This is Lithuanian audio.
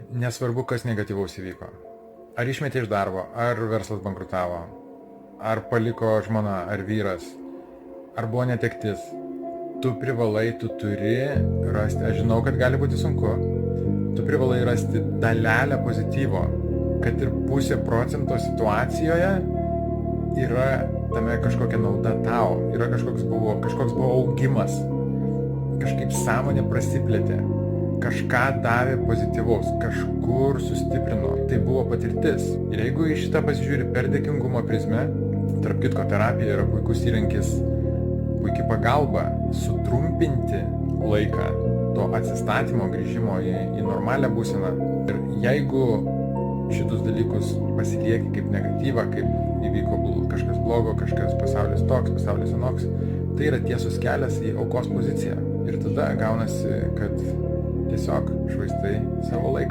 Nesvarbu, kas negatyvaus įvyko. Ar išmetė iš darbo, ar verslas bankrutavo, ar paliko žmona, ar vyras, ar buvo netektis. Tu privalai, tu turi rasti, aš žinau, kad gali būti sunku, tu privalai rasti dalelę pozityvo, kad ir 0,5% situacijoje yra tame kažkokia nauda tau, yra kažkoks buvo augimas, kažkaip sąmonė prasiplėtė, kažką davė pozityvaus, kažkur sustiprino, tai buvo patirtis. Ir jeigu į šitą pasižiūri per dėkingumo prizmę, tarp kitko terapija yra puikus įrankis, puikiai pagalba sutrumpinti laiką to atsistatymo, grįžimo į normalią būseną. Ir jeigu šitus dalykus pasilieki kaip negatyvą, kaip įvyko kažkas blogo, kažkas pasaulis toks, pasaulis anoks, tai yra tiesus kelias į aukos poziciją. Ir tada gaunasi, kad tiesiog švaistai savo laiką.